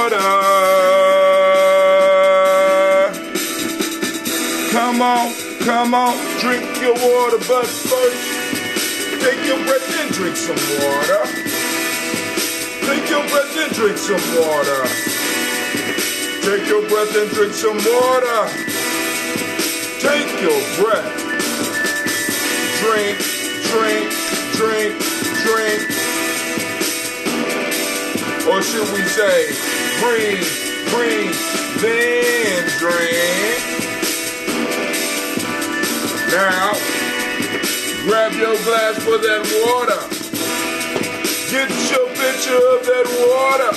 water. Come on, drink your water, but first, take your breath and drink some water. Take your breath and drink some water. Take your breath and drink some water. Take your breath. Drink, drink, drink, drink. Or should we say, breathe, breathe, then drink. Now, grab your glass for that water. Get your pitcher of that water.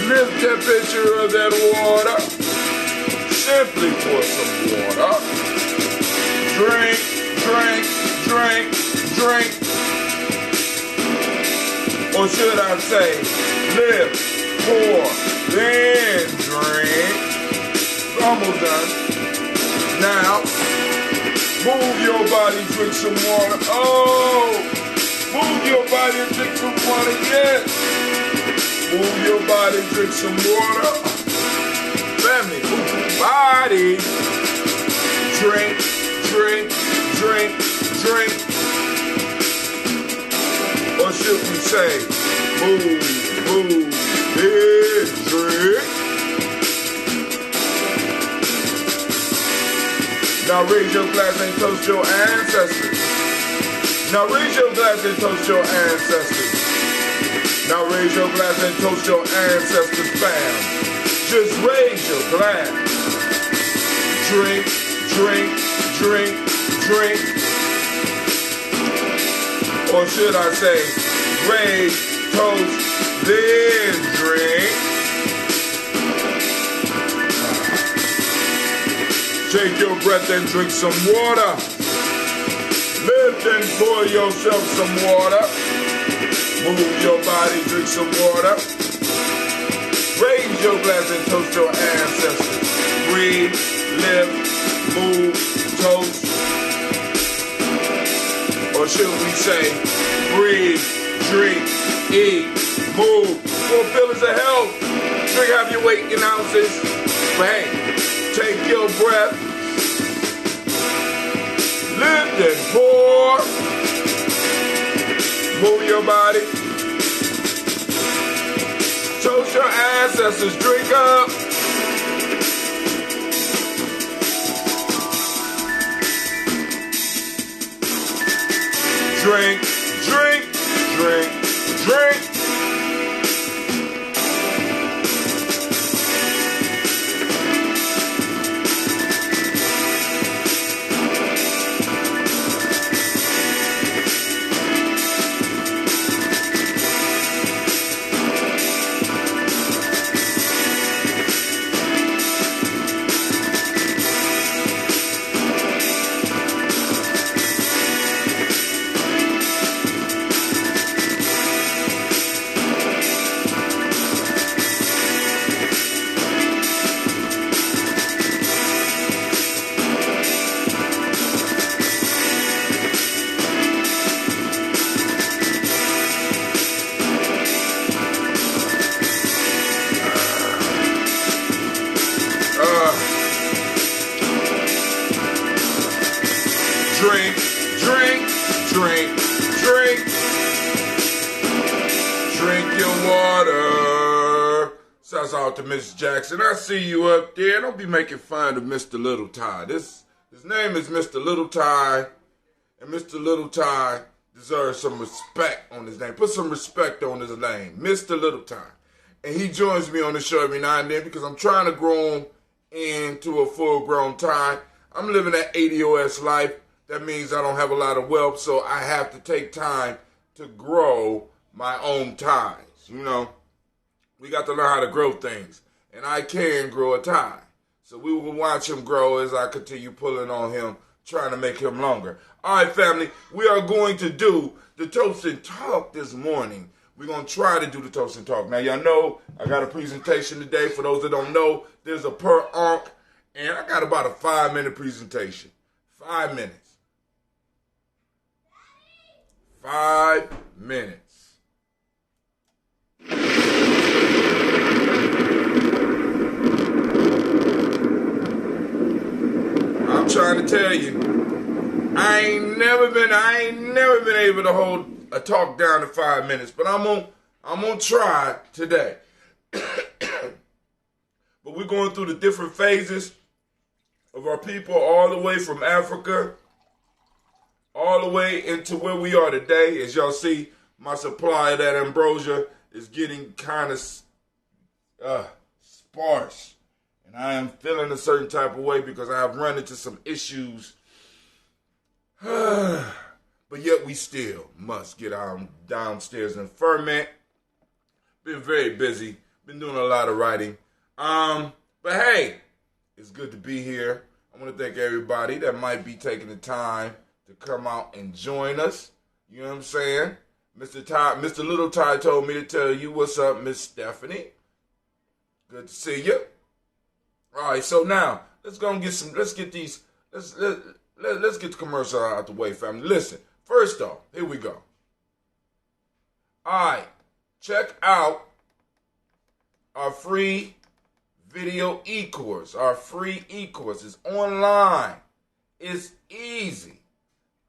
Lift that pitcher of that water. Simply pour some water. Drink, drink, drink, drink. Or should I say, lift, pour, then drink. Almost done. Now, move your body, drink some water. Oh, move your body and drink some water, yes. Move your body, drink some water. Family, move your body. Drink, drink, drink, drink. Or should we say, move, move, then drink. Now raise your glass and toast your ancestors. Now raise your glass and toast your ancestors. Now raise your glass and toast your ancestors, fam. Just raise your glass. Drink, drink, drink, drink. Or should I say, raise, toast, then drink. Take your breath and drink some water. Lift and pour yourself some water. Move your body, drink some water. Raise your glass and toast your ancestors. Breathe, lift, move, toast. Or should we say, breathe, drink, eat, move. 4 pillars of health. Drink half your weight in ounces. But hey, take your breath. Lift and pour. Move your body. Toast your ancestors. Drink up. Drink, drink, drink, drink. Drink, drink, drink, drink. Drink your water. Shouts out to Miss Jackson. I see you up there. Don't be making fun of Mr. Little Ty. His name is Mr. Little Ty, and Mr. Little Ty deserves some respect on his name. Put some respect on his name, Mr. Little Ty. And he joins me on the show every now and then because I'm trying to grow him into a full-grown Ty. I'm living that ADOS life. That means I don't have a lot of wealth, so I have to take time to grow my own ties. You know, we got to learn how to grow things, and I can grow a tie. So we will watch him grow as I continue pulling on him, trying to make him longer. All right, family, we are going to do the Toast and Talk this morning. We're going to try to do the Toast and Talk. Now, y'all know I got a presentation today. For those that don't know, there's a per onk, and I got about a 5-minute presentation. 5 minutes. 5 minutes. tell you, I ain't never been able to hold a talk down to 5 minutes, but I'm gonna try today. But we're going through the different phases of our people, all the way from Africa, all the way into where we are today. As y'all see, my supply of that ambrosia is getting kind of sparse. And I am feeling a certain type of way because I have run into some issues. But yet we still must get downstairs and ferment. Been very busy. Been doing a lot of writing. But hey, it's good to be here. I want to thank everybody that might be taking the time to come out and join us. You know what I'm saying? Mr. Little Ty told me to tell you what's up, Miss Stephanie. Good to see you. All right, so now let's get the commercial out the way, family. Listen, first off, here we go. All right, check out our free video e-course. Our free e-course is online. It's easy.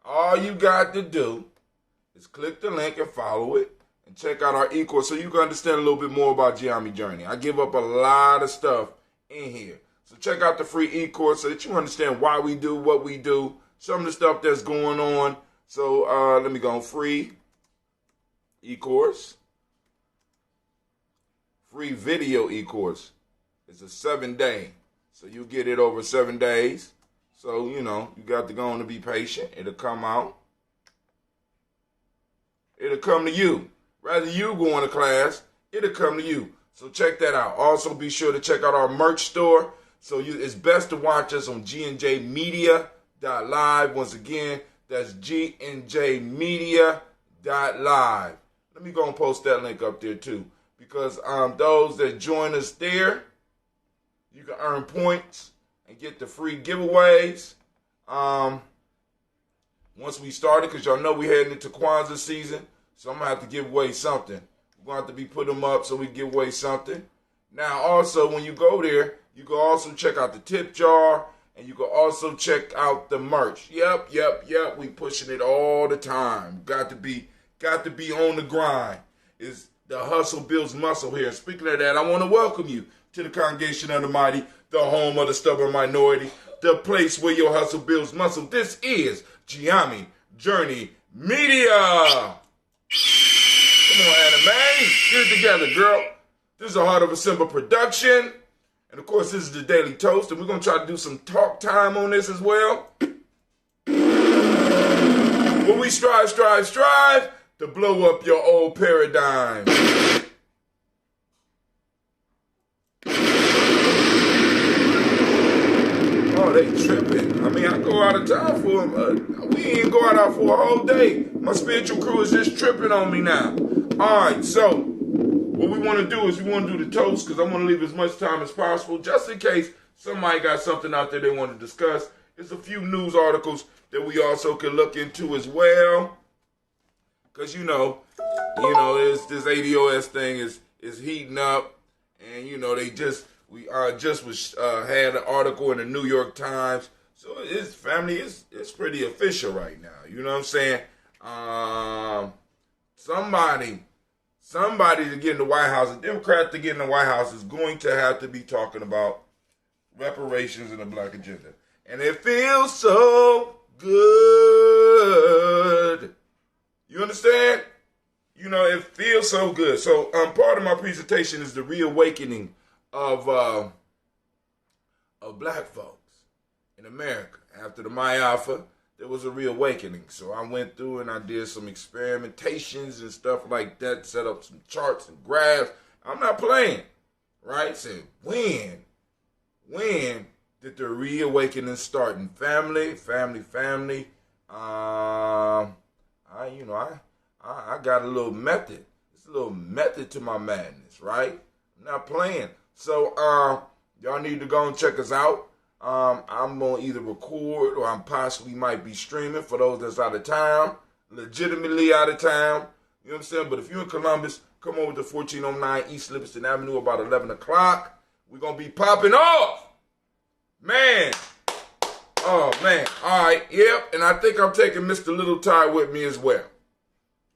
All you got to do is click the link and follow it and check out our e-course so you can understand a little bit more about Gye-Nyame Journey. I give up a lot of stuff in here. So check out the free e-course so that you understand why we do what we do, some of the stuff that's going on. So let me go on free e-course. Free video e-course. It's a 7-day. So you get it over 7 days. So, you know, you got to go on to be patient. It'll come out. It'll come to you. Rather you going to class, it'll come to you. So check that out. Also be sure to check out our merch store. So it's best to watch us on GNJmedia.live. Once again, that's GNJmedia.live. Let me go and post that link up there too. Because those that join us there, you can earn points and get the free giveaways. Once we started, because y'all know we're heading into Kwanzaa season, so I'm going to have to give away something. We're going to have to be putting them up so we give away something. Now, also, when you go there, you can also check out the tip jar, and you can also check out the merch. Yep. We pushing it all the time. Got to be on the grind. The hustle builds muscle here. And speaking of that, I want to welcome you to the Congregation of the Mighty, the home of the stubborn minority, the place where your hustle builds muscle. This is Gye-Nyame Journey Media. Come on, Anime. Get it together, girl. This is a Heart of a Simba production. And, of course, this is the Daily Toast. And we're going to try to do some talk time on this as well. When we strive to blow up your old paradigm. Oh, they tripping. I mean, I go out of town for them. We ain't go out for a whole day. My spiritual crew is just tripping on me now. All right, so what we want to do is we want to do the toast because I want to leave as much time as possible just in case somebody got something out there they want to discuss. There's a few news articles that we also can look into as well. Because, you know, this ADOS thing is heating up. And, you know, had an article in the New York Times. So it's pretty official right now. You know what I'm saying? Somebody to get in the White House, a Democrat to get in the White House is going to have to be talking about reparations and the black agenda. And it feels so good. You understand? You know, it feels so good. So part of my presentation is the reawakening of black folks in America. After the My Alpha, there was a reawakening. So I went through and I did some experimentations and stuff like that, set up some charts and graphs. I'm not playing, right? Said, when did the reawakening start? And family. I got a little method. It's a little method to my madness, right? I'm not playing. So, y'all need to go and check us out. I'm going to either record or I possibly might be streaming for those that's out of town, legitimately out of town. You know what I'm saying? But if you're in Columbus, come over to 1409 East Livingston Avenue about 11 o'clock. We're going to be popping off. Man, Oh, man. All right. Yep. And I think I'm taking Mr. Little Ty with me as well.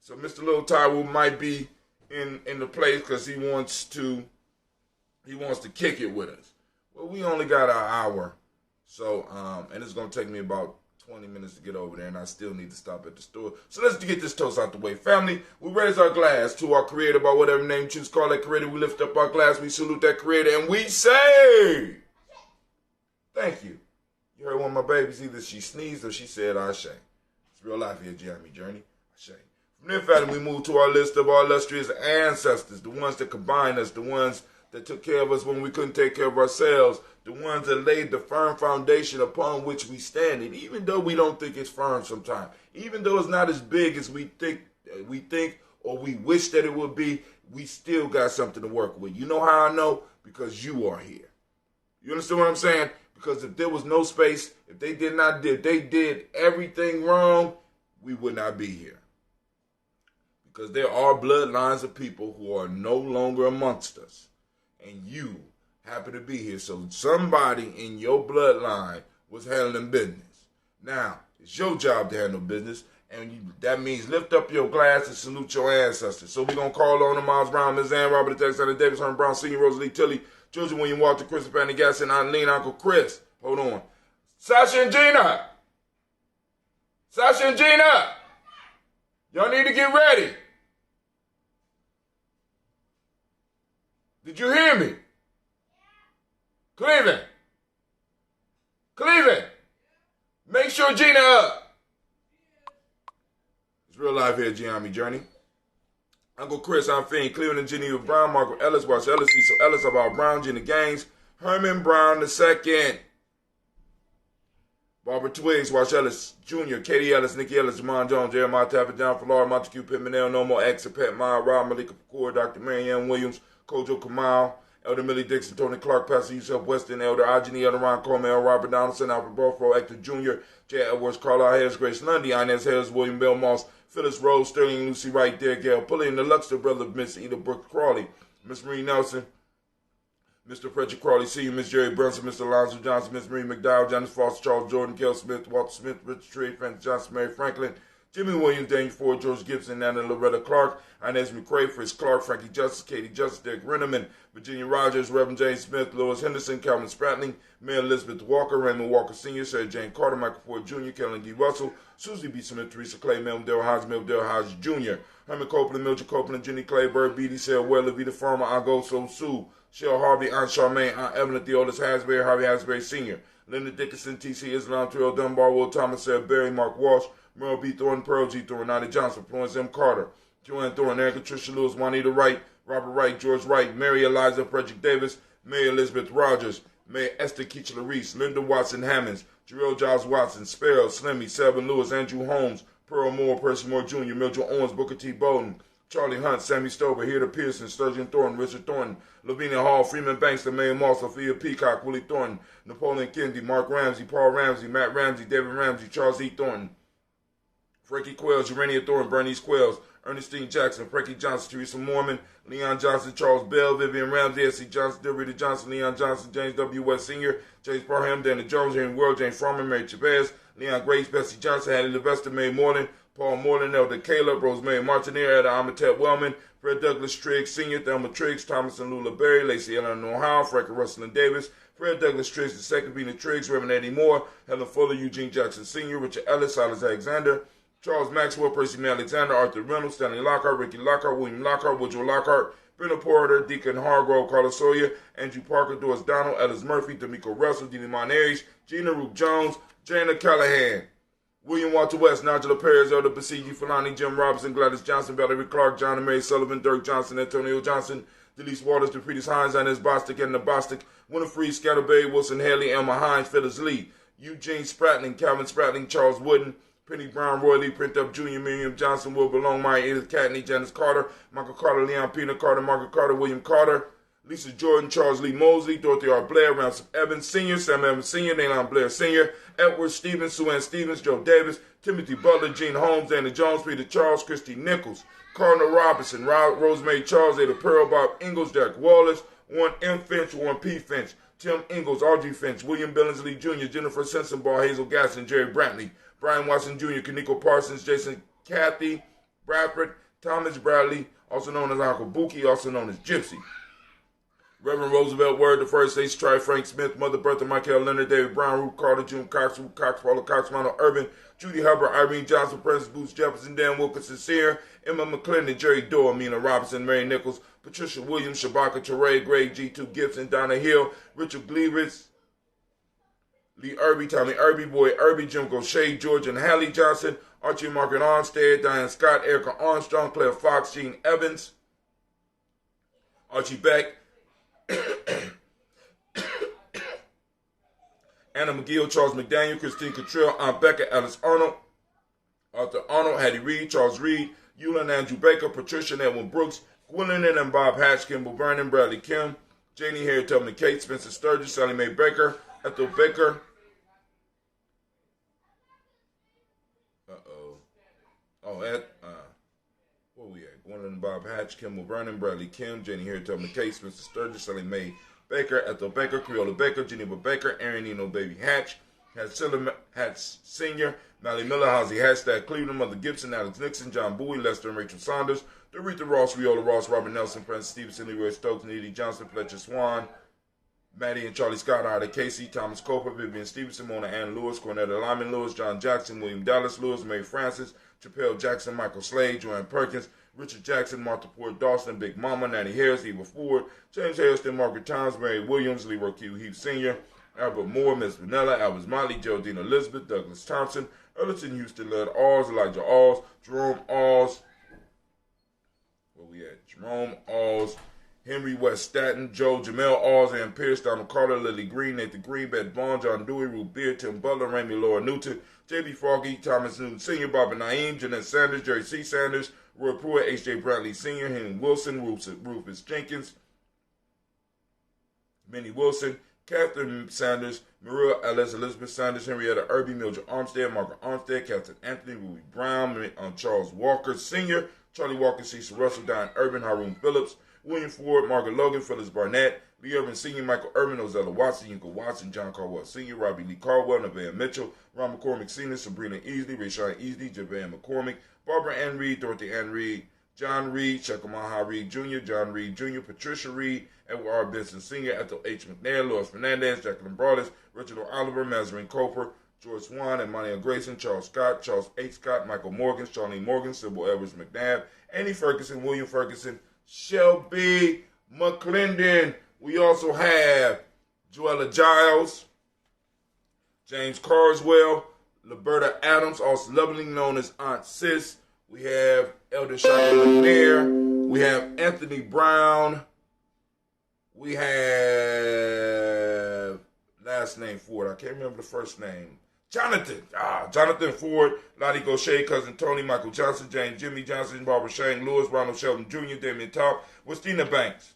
So Mr. Little Ty might be in the place because he wants to kick it with us. Well, we only got an hour. So, and it's going to take me about 20 minutes to get over there, and I still need to stop at the store. So let's get this toast out the way. Family, we raise our glass to our creator by whatever name you choose to call that creator. We lift up our glass, we salute that creator, and we say, thank you. You heard one of my babies, either she sneezed or she said, Ashe. It's real life here, Gye-Nyame Journey. Ashe. From there, family, we move to our list of our illustrious ancestors, the ones that combined us, the ones that took care of us when we couldn't take care of ourselves, the ones that laid the firm foundation upon which we stand. And even though we don't think it's firm sometimes, even though it's not as big as we think or we wish that it would be, we still got something to work with. You know how I know? Because you are here. You understand what I'm saying? Because if there was no space, if they did everything wrong, we would not be here. Because there are bloodlines of people who are no longer amongst us. And you happen to be here. So somebody in your bloodline was handling business. Now, it's your job to handle business. And that means lift up your glass and salute your ancestors. So we're going to call on them: Miles Brown, Ms. Ann, Robert Alexander Davis, Herman Brown Sr., Rosalie Tilley, Georgia William Walter, Christopher Andy Gasson, Aunt Lean, Uncle Chris. Hold on. Sasha and Gina. Sasha and Gina. Y'all need to get ready. Did you hear me? Cleveland. Make sure Gina up. It's real life here, Gye-Nyame Journey. Uncle Chris, I'm Fiend, Cleveland and Geneva Brown, Margaret Ellis, watch Ellis, Cecil Ellis, about Brown, Gina Gaines, Herman Brown II, Barbara Twiggs, watch Ellis Jr., Katie Ellis, Nikki Ellis, Jamon Jones, Jeremiah Tapper, John Florida, Montague Pittman, No More X, Pat Meyer, Rob Malika Kapoor, Dr. Marianne Williams, Kojo Kamal, Elder Millie Dixon, Tony Clark, Pastor Yusuf Weston, Elder Ajani, Elder Ron Coleman, L. Robert Donaldson, Alfred Bofro, Hector Jr., J. Edwards, Carlisle Harris, Grace Lundy, Inez Harris, William Bell Moss, Phyllis Rose, Sterling, Lucy Wright, Derek Gale, Pulley, and the Luxor brother, Miss Eda Brooks Crawley, Miss Marie Nelson, Mr. Frederick Crawley Sr., Miss Jerry Brunson, Mr. Alonzo Johnson, Miss Marie McDowell, Janice Foster, Charles Jordan, Kel Smith, Walter Smith, Richard Tree, Francis Johnson, Mary Franklin, Jimmy Williams, Daniel Ford, George Gibson, Nana Loretta Clark, Inez McCrae, Fritz Clark, Frankie Justice, Katie Justice, Derek Renneman, Virginia Rogers, Reverend James Smith, Lois Henderson, Calvin Spratling, Mayor Elizabeth Walker, Raymond Walker Sr., Sarah Jane Carter, Michael Ford Jr., Kellen D. Russell, Susie B. Smith, Teresa Clay, Melville Hodge, Melville Hodge Jr., Herman Copeland, Mildred Copeland, Jenny Clay, Bird Beatty, Sarah Weller, Vita Farmer, Agoso Sue, Shell Harvey, Aunt Charmaine, Aunt Evelyn, Theodis Hasbury, Harvey Hasbury Sr., Linda Dickinson, T.C. Islam, Terrell Dunbar, Will Thomas, Sarah Berry, Mark Walsh, Merle B. Thornton, Pearl G. Thornton, Nani Johnson, Florence M. Carter, Joanne Thornton, Erica Tricia Lewis, Juanita Wright, Robert Wright, George Wright, Mary Eliza, Frederick Davis, May Elizabeth Rogers, May Esther Keachler Reese, Linda Watson Hammonds, Jarrell Giles Watson, Sparrow, Slimmy, Selvin Lewis, Andrew Holmes, Pearl Moore, Percy Moore Jr., Mildred Owens, Booker T. Bowden, Charlie Hunt, Sammy Stover, Hilda Pearson, Sturgeon Thornton, Richard Thornton, Lavinia Hall, Freeman Banks, Mae Moss, Sophia Peacock, Willie Thornton, Napoleon Kennedy, Mark Ramsey, Paul Ramsey, Matt Ramsey, David Ramsey, Charles E. Thornton, Frankie Quells, Urania Thornton, Bernice Quells, Ernestine Jackson, Frankie Johnson, Teresa Mormon, Leon Johnson, Charles Bell, Vivian Ramsey, S.C. Johnson, Delrita Johnson, Leon Johnson, James W. West Sr., James Parham, Dana Jones, Henry World, James Farmer, Mary Chavez, Leon Grace, Bessie Johnson, Hattie Levester, Mae Moreland, Paul Moreland, Elder Caleb, Rosemary Martineer, Elder Amatet Wellman, Fred Douglas Triggs Sr., Thelma Triggs, Thomas and Lula Berry, Lacey Eleanor Howe, Frankie Russell and Davis, Fred Douglas Triggs II, Vina Triggs, Reverend Eddie Moore, Helen Fuller, Eugene Jackson Sr., Richard Ellis, Silas Alexander, Charles Maxwell, Percy May Alexander, Arthur Reynolds, Stanley Lockhart, Ricky Lockhart, William Lockhart, Woodrow Lockhart, Brenda Porter, Deacon Hargrove, Carlos Sawyer, Andrew Parker, Doris Donald, Ellis Murphy, D'Amico Russell, Dini Monares, Gina Roop Jones, Jana Callahan, William Walter West, Nigel Perez, Elder Basigi, Fulani, Jim Robinson, Gladys Johnson, Valerie Clark, John and Mary Sullivan, Dirk Johnson, Antonio Johnson, Delise Waters, DeFritis Hines, Inez Bostic, Edna Bostic, Winifred Scatterberry, Wilson Haley, Elma Hines, Phyllis Lee, Eugene Spratling, Calvin Spratling, Charles Wooden, Penny Brown, Roy Lee, Print Up Jr., Miriam Johnson, Wilbur Longmire, Edith Catney, Janice Carter, Michael Carter, Leon Peter Carter, Margaret Carter, William Carter, Lisa Jordan, Charles Lee Mosley, Dorothy R. Blair, Ransom Evans Sr., Sam Evans Sr., Naylon Blair Sr., Edward Stevens, Sue Ann Stevens, Joe Davis, Timothy Butler, Gene Holmes, Dana Jones, Peter Charles, Christy Nichols, Cardinal Robinson, Rosemary Charles, Ada Pearl, Bob Ingalls, Jack Wallace, Warren M. Finch, Warren P. Finch, Tim Ingalls, Audrey Finch, William Billingsley Jr., Jennifer Sensenbaugh, Hazel Gasson, Jerry Brantley, Brian Watson Jr., Kaniko Parsons, Jason Kathy Bradford, Thomas Bradley, also known as Uncle Buki, also known as Gypsy. Reverend Roosevelt Word, the first H. Tri, Frank Smith, Mother Bertha, Michael Leonard, David Brown, Ruth Carter, June Cox, Ruth Cox, Paula Cox, Ronald Urban, Judy Hubbard, Irene Johnson, Francis Booth Jefferson, Dan Wilkinson, Sear, Emma McClendon, Jerry Doyle, Mina Robinson, Mary Nichols, Patricia Williams, Shabaka Teray, Greg G2 Gibson, Donna Hill, Richard Gleavis, Lee Irby, Tommy Irby, Boy Irby, Jim Gaucher, George and Hallie Johnson, Archie Margaret Armstead, Diane Scott, Erica Armstrong, Claire Fox, Gene Evans, Archie Beck, Anna McGill, Charles McDaniel, Christine Cottrell, Aunt Becca, Alice Arnold, Arthur Arnold, Hattie Reed, Charles Reed, Eula and Andrew Baker, Patricia and Edwin Brooks, Gwendolyn and Bob Hatch, Kimball Vernon, Bradley Kim, Janie Harry Tubman Kate, Spencer Sturgis, Sally Mae Baker, Ethel Baker, where we at? Gwendolyn and Bob Hatch, Kimball Vernon, Bradley Kim, Janie Harry Tubman Kate, Spencer Sturgis, Sally Mae Baker, Ethel Baker, Creola Baker, Geneva Baker, Aaron Eno Baby Hatch, Hatch Sr., Mally Miller, Hosey Hashtag Cleveland, Mother Gibson, Alex Nixon, John Bowie, Lester and Rachel Saunders, Doretha Ross, Riola Ross, Robert Nelson, Francis Stevenson, Leroy Stokes, Needy Johnson, Fletcher Swan, Maddie and Charlie Scott, Ida Casey, Thomas Coper, Vivian Stevenson, Mona Ann Lewis, Cornetta Lyman Lewis, John Jackson, William Dallas Lewis, Mary Francis, Chappelle Jackson, Michael Slade, Joanne Perkins, Richard Jackson, Martha Port Dawson, Big Mama, Nanny Harris, Eva Ford, James Harrison, Margaret Towns, Mary Williams, Leroy Q. Heath Sr., Albert Moore, Miss Vanilla, Albert Motley, Geraldine Elizabeth, Douglas Thompson, Ellerton Houston, Led Alls, Elijah Alls, Jerome Alls, where we at? Jerome Alls, Henry West Staten, Joe Jamel Alls, Ann Pierce, Donald Carter, Lily Green, Nathan Green, Beth Bond, John Dewey, Ruth Beard, Tim Butler, Ramey Laura Newton, J.B. Froggy, Thomas Newton Sr., Bobby Naeem, Jeanette Sanders, Jerry C. Sanders, Roy Pruitt, H.J. Brantley Sr., Henry Wilson, Rufus Jenkins, Minnie Wilson, Catherine Sanders, Maria Ellis, Elizabeth Sanders, Henrietta Irby, Mildred Armstead, Margaret Armstead, Captain Anthony, Ruby Brown, Charles Walker Sr., Charlie Walker, Cecil Russell, Diane Urban, Haroon Phillips, William Ford, Margaret Logan, Phyllis Barnett, Lee Urban Sr., Michael Urban, Ozella Watson, Yinka Watson, John Caldwell Sr., Robbie Lee Caldwell, Nevaeh Mitchell, Ron McCormick Sr., Sabrina Easley, Rayshawn Easley, Javan McCormick, Barbara Ann Reed, Dorothy Ann Reed, John Reed, Shekamaha Reed Jr., John Reed Jr., Patricia Reed, Edward R. Benson Sr., Ethel H. McNair, Lois Fernandez, Jacqueline Broadus, Richard O. Oliver, Mazarin Coper, George Swan, Imani Grayson, Charles Scott, Charles H. Scott, Michael Morgan, Charlene Morgan, Sybil Edwards McNabb, Annie Ferguson, William Ferguson, Shelby McClendon. We also have Joella Giles, James Carswell, Liberta Adams, also lovingly known as Aunt Sis. We have Elder Shaka McNair. We have Anthony Brown. We have last name Ford. I can't remember the first name. Jonathan Ford, Lottie Gaucher, Cousin Tony, Michael Johnson, James Jimmy Johnson, Barbara Shane Lewis, Ronald Sheldon Jr., Damian Talk, Westina Banks,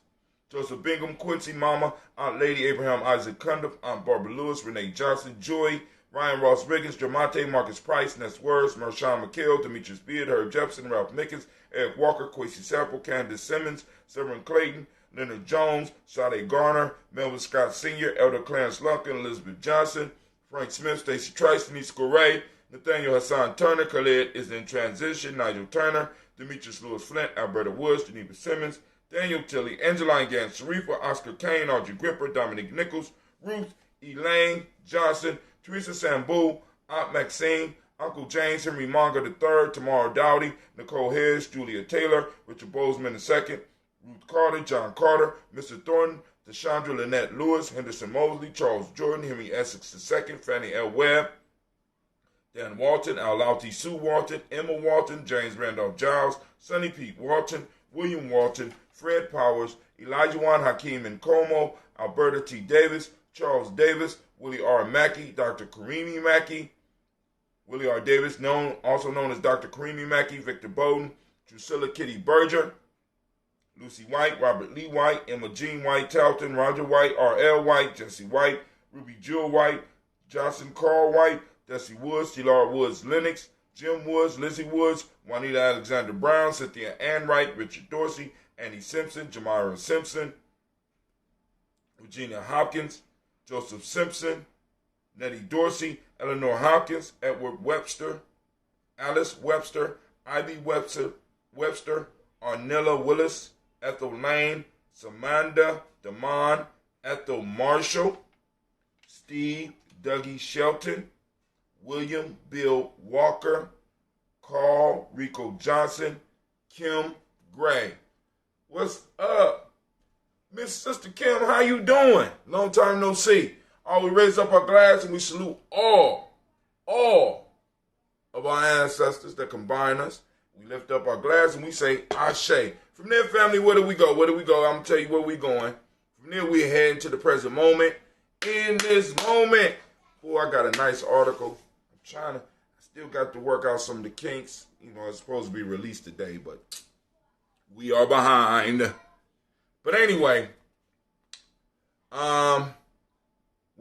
Joseph Bingham, Quincy Mama, Aunt Lady Abraham Isaac Cundiff, Aunt Barbara Lewis, Renee Johnson, Joy, Ryan Ross Riggins, Jamonte, Marcus Price, Ness Words, Marshawn McKill, Demetrius Beard, Herb Jefferson, Ralph Mickens, Eric Walker, Quincy Sample, Candace Simmons, Severin Clayton, Leonard Jones, Sade Garner, Melvin Scott Sr., Elder Clarence Lunkin, Elizabeth Johnson, Frank Smith, Stacey Trice, Denise Correa, Nathaniel Hassan Turner, Khalid is in transition, Nigel Turner, Demetrius Lewis Flint, Alberta Woods, Geneva Simmons, Daniel Tilley, Angeline Gans Sharifa, Oscar Kane, Audrey Gripper, Dominic Nichols, Ruth Elaine Johnson, Teresa Sambu, Aunt Maxine, Uncle James, Henry Monga III, Tamara Dowdy, Nicole Harris, Julia Taylor, Richard Bozeman II, Ruth Carter, John Carter, Mr. Thornton, Deshandra Lynette Lewis, Henderson Mosley, Charles Jordan, Henry Essex II, Fannie L. Webb, Dan Walton, Al-Lauti Sue Walton, Emma Walton, James Randolph Giles, Sonny Pete Walton, William Walton, Fred Powers, Elijah Juan Hakeem Nkomo, Alberta T. Davis, Charles Davis, Willie R. Mackey, Dr. Karimi Mackey, Willie R. Davis, also known as Dr. Karimi Mackey, Victor Bowden, Drusilla Kitty Berger, Lucy White, Robert Lee White, Emma Jean White, Talton, Roger White, R.L. White, Jesse White, Ruby Jewel White, Johnson Carl White, Desi Woods, T.L.R. Woods Lennox, Jim Woods, Lizzie Woods, Juanita Alexander Brown, Cynthia Ann Wright, Richard Dorsey, Annie Simpson, Jamira Simpson, Regina Hopkins, Joseph Simpson, Nettie Dorsey, Eleanor Hawkins, Edward Webster, Alice Webster, Ivy Webster, Arnella Willis, Ethel Lane, Samantha Damon, Ethel Marshall, Steve Dougie Shelton, William Bill Walker, Carl Rico Johnson, Kim Gray. What's up? Miss Sister Kim, how you doing? Long time no see. We raise up our glass and we salute all of our ancestors that combine us. We lift up our glass and we say, Ashe. From there, family, where do we go? I'm going to tell you where we're going. From there, we're heading to the present moment. In this moment, I got a nice article. I still got to work out some of the kinks. It's supposed to be released today, but we are behind. But anyway, we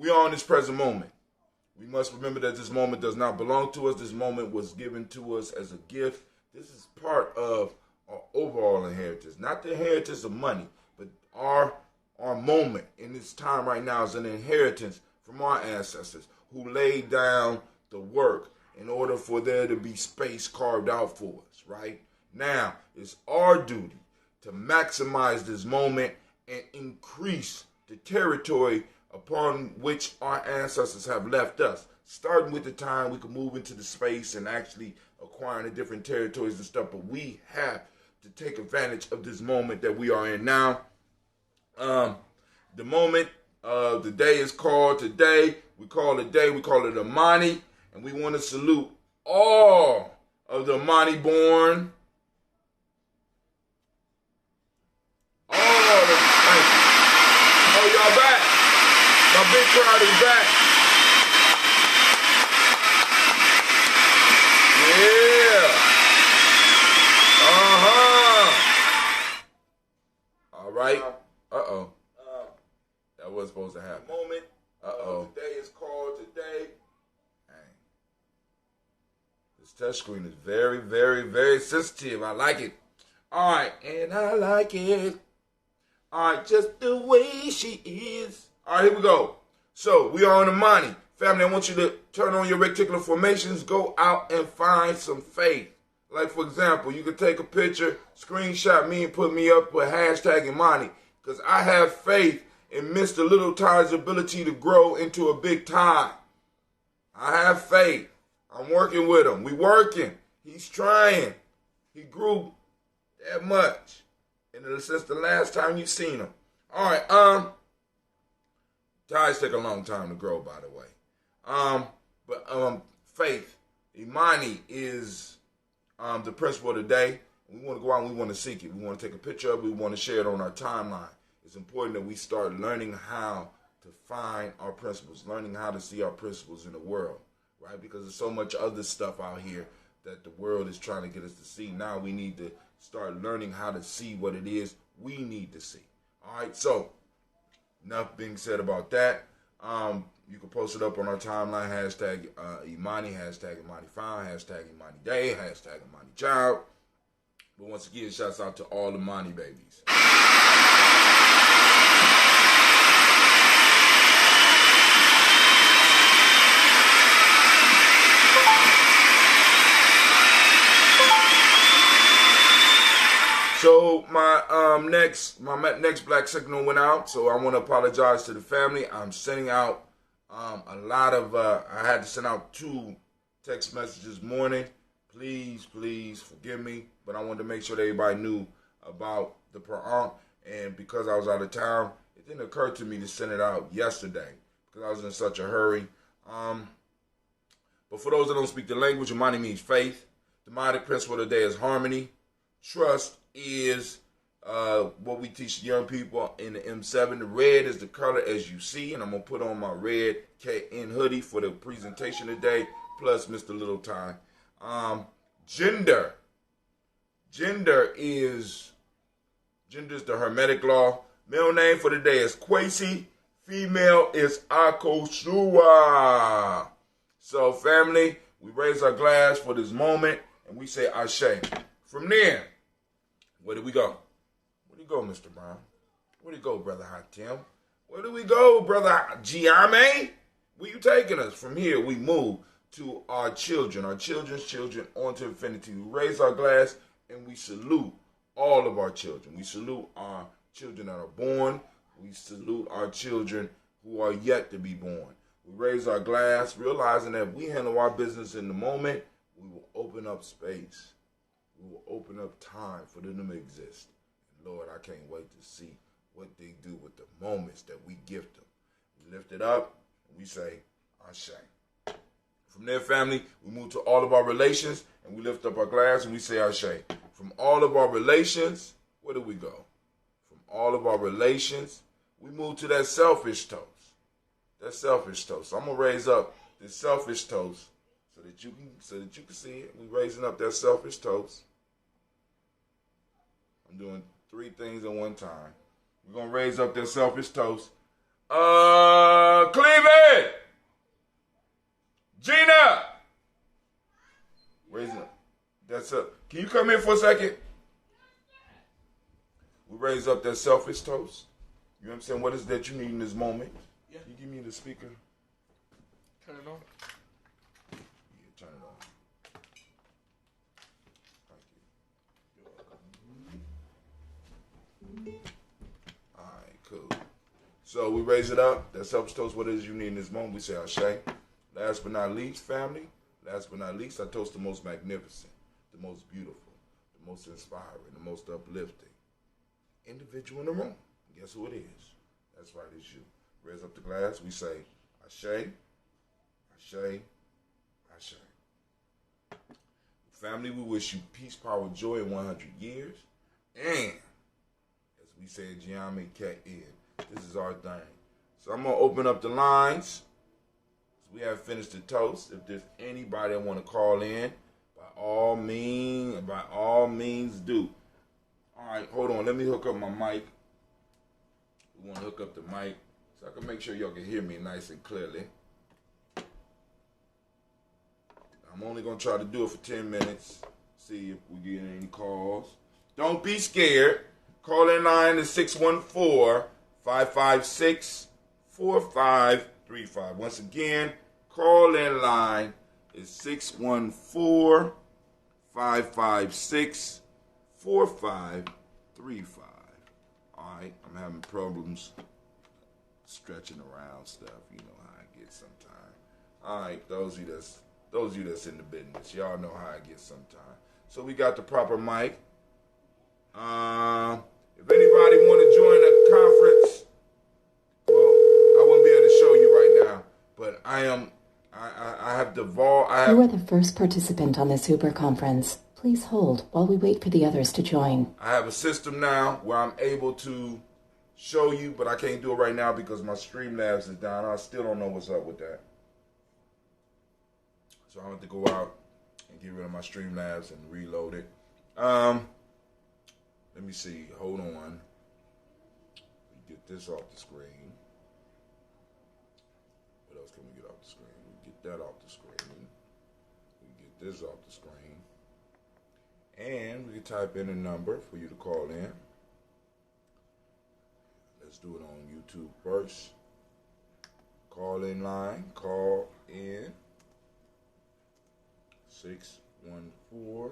are in this present moment. We must remember that this moment does not belong to us. This moment was given to us as a gift. This is part of our overall inheritance. Not the inheritance of money, but our moment in this time right now is an inheritance from our ancestors who laid down the work in order for there to be space carved out for us, right? Now, it's our duty to maximize this moment and increase the territory upon which our ancestors have left us. Starting with the time we can move into the space and actually acquiring the different territories and stuff, but we have to take advantage of this moment that we are in now. The moment of the day is called today. We call it Imani, and we want to salute all of the Imani born. Y'all back. My big crowd is back. Yeah. All right. That wasn't supposed to happen. Moment. Today is called today. Dang. This touch screen is very, very, very sensitive. I like it. All right. And I like it. All right. Just the way she is. All right. Here we go. So we are on Imani. Family, I want you to turn on your reticular formations. Go out and find some faith. Like, for example, you could take a picture, screenshot me, and put me up with hashtag Imani. Because I have faith in Mr. Little Ty's ability to grow into a big Ty. I have faith. I'm working with him. We working. He's trying. He grew that much. And since the last time you seen him. All right, Ties take a long time to grow, by the way. But faith, Imani is the principle of the day. We want to go out and we want to seek it. We want to take a picture of it. We want to share it on our timeline. It's important that we start learning how to find our principles, learning how to see our principles in the world, right? Because there's so much other stuff out here that the world is trying to get us to see. Now we need to start learning how to see what it is we need to see. All right, so enough being said about that. You can post it up on our timeline, hashtag Imani, hashtag Imani Found, hashtag Imani Day, hashtag Imani Child. But once again, shouts out to all the Imani babies. So my next black signal went out, so I want to apologize to the family. I'm sending out a lot of, I had to send out 2 text messages this morning. Please forgive me, but I wanted to make sure that everybody knew about the Quran, and because I was out of town, it didn't occur to me to send it out yesterday because I was in such a hurry. But for those that don't speak the language, Imani means faith. The demonic principle of the day is harmony. Trust is what we teach young people in the M7. The red is the color as you see, and I'm going to put on my red KN hoodie for the presentation today, plus Mr. Little Ty. Gender is the Hermetic law. Male name for the day is Kwesi. Female is Akoshua. So, family, we raise our glass for this moment, and we say Ashe. From there, where do we go? Where do you go, Mr. Brown? Where do you go, Brother Hatim? Where do we go, brother Gye-Nyame? Where you taking us? From here, we move to our children, our children's children, on to infinity. We raise our glass and we salute all of our children. We salute our children that are born. We salute our children who are yet to be born. We raise our glass, realizing that if we handle our business in the moment, we will open up space. We will open up time for them to exist. And Lord, I can't wait to see what they do with the moments that we gift them. We lift it up and we say, Ashe. From there, family, we move to all of our relations and we lift up our glass and we say Ashe. From all of our relations, where do we go? From all of our relations, we move to that selfish toast. That selfish toast. So I'm gonna raise up this selfish toast so that you can see it. We raising up that selfish toast. I'm doing 3 things at one time. We're gonna raise up that selfish toast. Cleveland! Gina! Raise up. That's up. Can you come in for a second? We raise up that selfish toast. You know what I'm saying? What is that you need in this moment? Yeah. Can you give me the speaker? Turn it on. Yeah, turn it on. Thank you. All right, cool. So we raise it up. That selfish toast. What is you need in this moment? We say Ashe. Last but not least, family. Last but not least, I toast the most magnificent, the most beautiful, the most inspiring, the most uplifting individual in the room. Guess who it is? That's right, it's you. Raise up the glass. We say, Ashe, Ashe, Ashe. Family, we wish you peace, power, joy in 100 years. And, as we say at Gye-Nyame Journey, this is our thing. So I'm going to open up the lines. We have finished the toast. If there's anybody that want to call in, by all means do. All right, hold on. Let me hook up my mic. We want to hook up the mic so I can make sure y'all can hear me nice and clearly. I'm only going to try to do it for 10 minutes. See if we get any calls. Don't be scared. Call in line is 614-556-4535. Once again, call in line is 614-556-4535. All right, I'm having problems stretching around stuff. You know how I get sometimes. All right, those of you that's in the business, y'all know how I get sometimes. So we got the proper mic. If anybody want to join the conference, well, I wouldn't be able to show you right now, but I have devolved. You are the first participant on this Uber conference. Please hold while we wait for the others to join. I have a system now where I'm able to show you, but I can't do it right now because my Streamlabs is down. I still don't know what's up with that. So I have to go out and get rid of my Streamlabs and reload it. Let me see. Hold on. Get this off the screen. What else can we get off the screen? We get that off the screen. We get this off the screen. And we can type in a number for you to call in. Let's do it on YouTube first. Call in line. Call in 614-556-4535.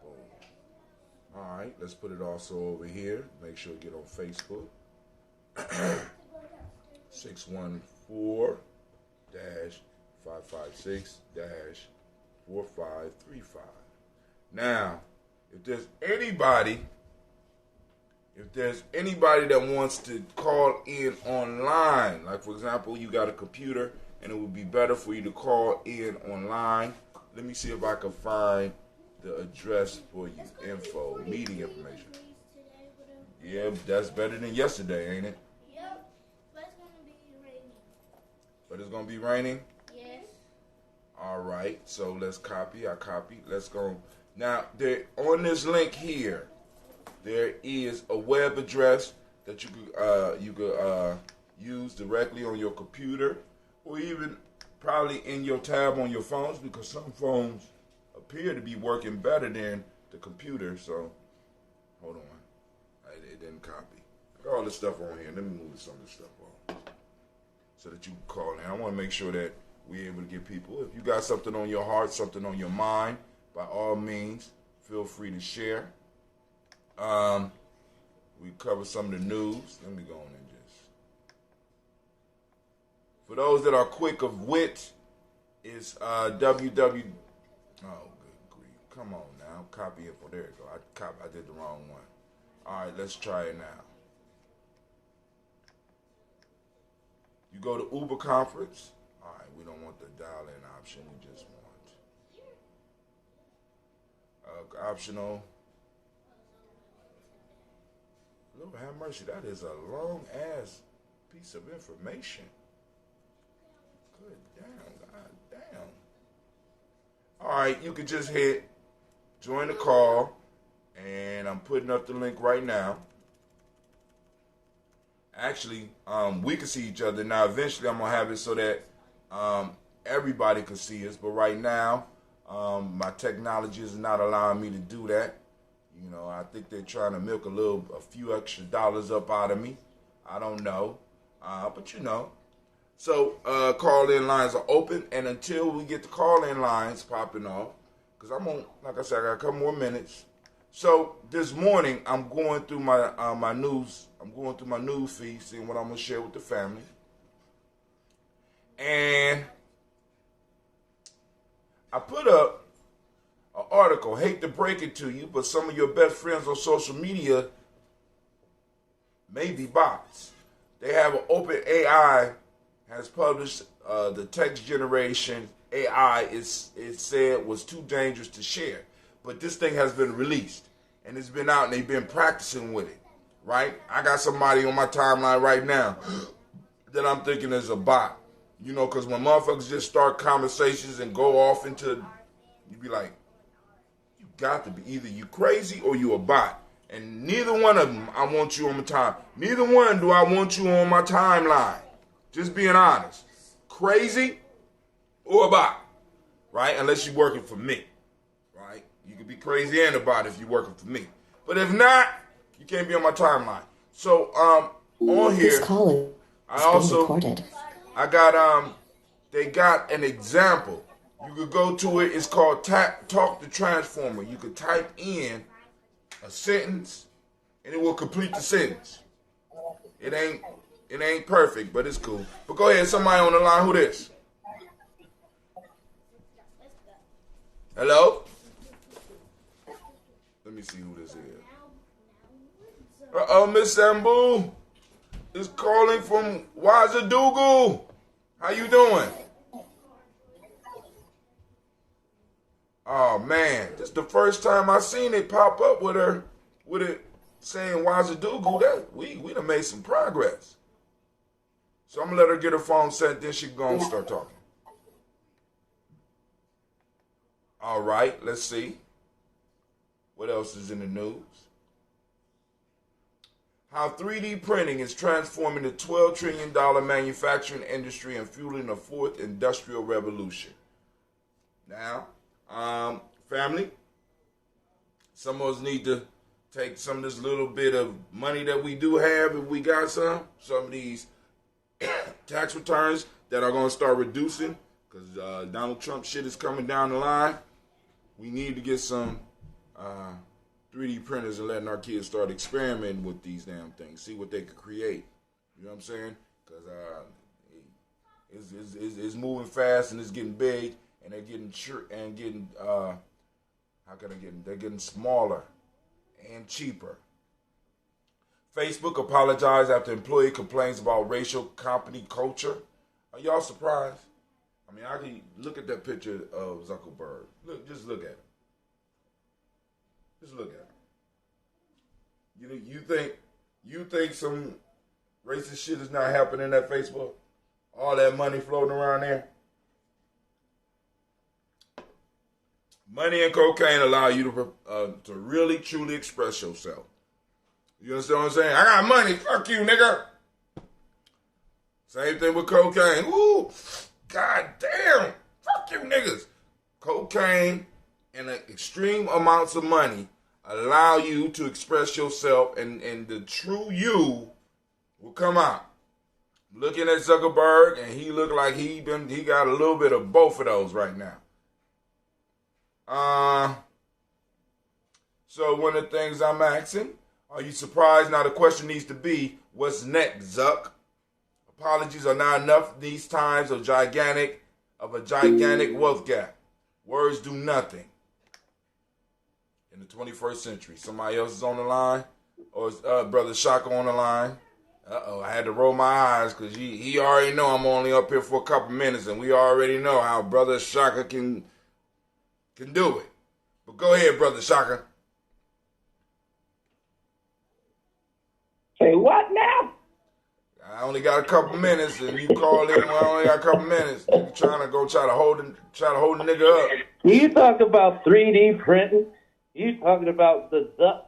Boom. All right, let's put it also over here. Make sure you get on Facebook. 614-556-4535. Now, if there's anybody that wants to call in online, like for example, you got a computer and it would be better for you to call in online. Let me see if I can find the address for you. Info, meeting information. Yeah, that's better than yesterday, ain't it? Yep, but it's going to be raining. But it's going to be raining? Yes. All right, so let's copy. I copy. Let's go. Now, on this link here, there is a web address that you could use directly on your computer, or even probably in your tab on your phones, because some phones appear to be working better than the computer. So Hold on. It didn't copy. I got all this stuff on here. Let me move some of this stuff off so that you can call in. I want to make sure that we're able to get people. If you got something on your heart, something on your mind, by all means, feel free to share. We cover some of the news. Let me go on and just. For those that are quick of wit, it's www. Oh, good grief! Come on now, copy info. There you go. I did the wrong one. All right, let's try it now. You go to Uber conference. All right, we don't want the dial-in option. We just want optional. Lord have mercy, that is a long-ass piece of information. Good damn, god damn. All right, you could just hit join the call, and I'm putting up the link right now. Actually, we can see each other. Now, eventually, I'm going to have it so that everybody can see us. But right now, my technology is not allowing me to do that. You know, I think they're trying to milk a few extra dollars up out of me. I don't know. But you know. So, call-in lines are open. And until we get the call-in lines popping off, because I'm on, like I said, I got a couple more minutes. So, this morning, I'm going through my news. I'm going through my news feed, seeing what I'm going to share with the family. And I put up an article, hate to break it to you, but some of your best friends on social media may be bots. They have an open AI has published the text generation AI it said was too dangerous to share. But this thing has been released, and it's been out, and they've been practicing with it, right? I got somebody on my timeline right now that I'm thinking is a bot, you know, because when motherfuckers just start conversations and go off into, you be like, got to be either you crazy or you a bot. And neither one of them I want you on my time. Neither one do I want you on my timeline. Just being honest. Crazy or a bot. Right? Unless you're working for me. Right? You could be crazy and a bot if you're working for me. But if not, you can't be on my timeline. So on here This call is I also recorded. I got they got an example. You could go to it. It's called Talk to Transformer. You could type in a sentence, and it will complete the sentence. It ain't perfect, but it's cool. But go ahead, somebody on the line. Who this? Hello? Let me see who this is. Miss Sambu is calling from Wazadoogle. How you doing? Oh man, this is the first time I seen it pop up with it saying Wazadoogle. That we done made some progress. So I'm gonna let her get her phone set, then she can go and start talking. All right, let's see. What else is in the news? How 3D printing is transforming the $12 trillion manufacturing industry and fueling the fourth industrial revolution. Now, family, some of us need to take some of this little bit of money that we do have, if we got some of these tax returns that are going to start reducing because Donald Trump shit is coming down the line. We need to get some 3D printers and letting our kids start experimenting with these damn things, see what they could create. You know what I'm saying? Because it's moving fast and it's getting big. And they're getting they're getting smaller and cheaper. Facebook apologized after employee complains about racial company culture. Are y'all surprised? I mean, I can look at that picture of Zuckerberg. Just look at him. Just look at him. You think some racist shit is not happening at Facebook? All that money floating around there. Money and cocaine allow you to really, truly express yourself. You understand what I'm saying? I got money. Fuck you, nigga. Same thing with cocaine. Ooh, god damn. Fuck you, niggas. Cocaine and extreme amounts of money allow you to express yourself, and the true you will come out. Looking at Zuckerberg, and he looked like he got a little bit of both of those right now. So one of the things I'm asking, are you surprised? Now the question needs to be, what's next, Zuck? Apologies are not enough these times of a gigantic wealth gap. Words do nothing. In the 21st century. Somebody else is on the line? Or is Brother Shaka on the line? Uh-oh, I had to roll my eyes because he already know I'm only up here for a couple minutes, and we already know how Brother Shaka can do it. But go ahead, Brother Shaka. Say what now? I only got a couple minutes, and you called in. Well, I only got a couple minutes. You trying to hold the nigga up. You talk about 3D printing. You talking about the Zuck.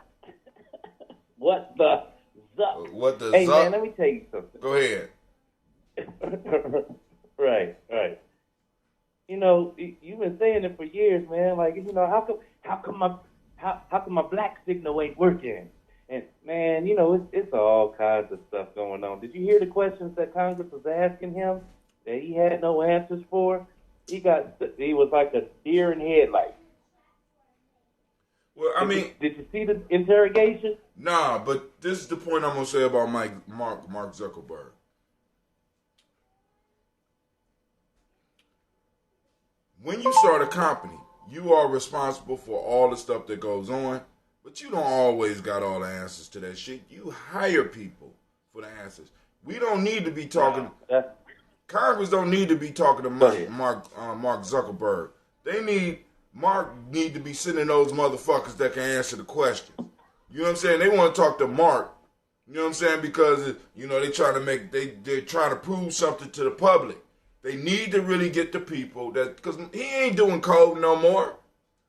What the Zuck? What the hey, Zuck? Man, let me tell you something. Go ahead. Right. You know, you've been saying it for years, man. Like, you know, how come my black signal ain't working? And man, you know, it's all kinds of stuff going on. Did you hear the questions that Congress was asking him that he had no answers for? He was like a deer in headlights. Well, I mean, did you see the interrogation? Nah, but this is the point I'm gonna say about Mark Zuckerberg. When you start a company, you are responsible for all the stuff that goes on, but you don't always got all the answers to that shit. You hire people for the answers. We don't need to be talking. Congress don't need to be talking to Mark Zuckerberg. Mark need to be sending those motherfuckers that can answer the questions. You know what I'm saying? They want to talk to Mark. You know what I'm saying? Because you know they're trying to prove something to the public. They need to really get the people that, because he ain't doing code no more.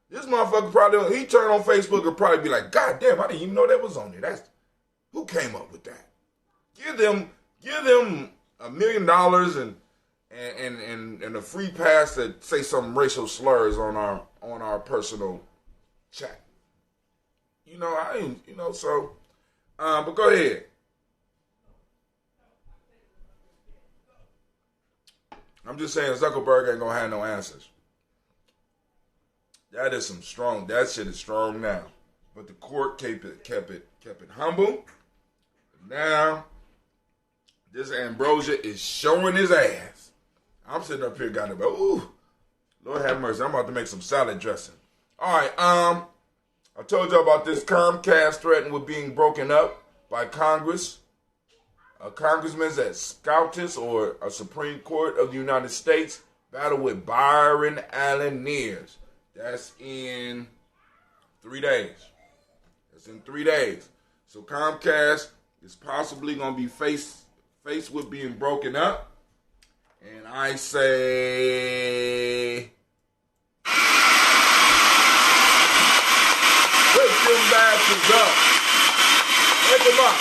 This motherfucker probably, he turn on Facebook and probably be like, God damn, I didn't even know that was on there. Who came up with that? Give them $1 million and a free pass to say some racial slurs on our personal chat. You know, but go ahead. I'm just saying Zuckerberg ain't gonna have no answers. That shit is strong now. But the court kept it humble. Now, this Ambrosia is showing his ass. I'm sitting up here goddamn, ooh, Lord have mercy. I'm about to make some salad dressing. All right, I told you about this Comcast threatened with being broken up by Congress. A congressman at SCOTUS, or a Supreme Court of the United States, battle with Byron Allen Nears. That's in 3 days. So Comcast is possibly going to be faced with being broken up. And I say, wake them bastards up. Wake them up.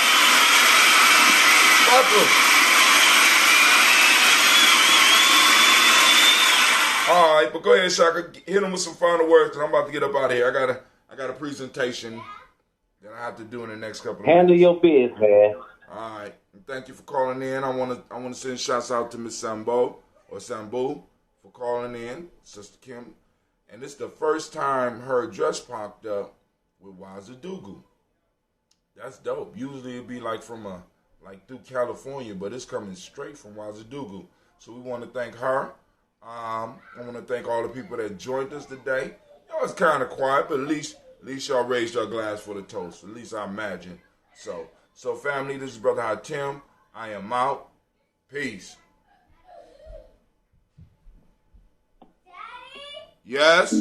Fuck them. All right, but go ahead, Shaka. Hit them with some final words, because I'm about to get up out of here. I got a presentation that I have to do in the next couple of minutes. Handle your biz, man. All right. Thank you for calling in. I want to send shouts out to Miss Sambo for calling in, Sister Kim. And this is the first time her dress popped up with Wazadugu. That's dope. Usually it'd be like through California, but it's coming straight from Wazadugu. So we want to thank her. I want to thank all the people that joined us today. It was kind of quiet, but at least y'all raised your glass for the toast. At least I imagine. So family, this is Brother Hatim. I am out. Peace. Daddy? Yes?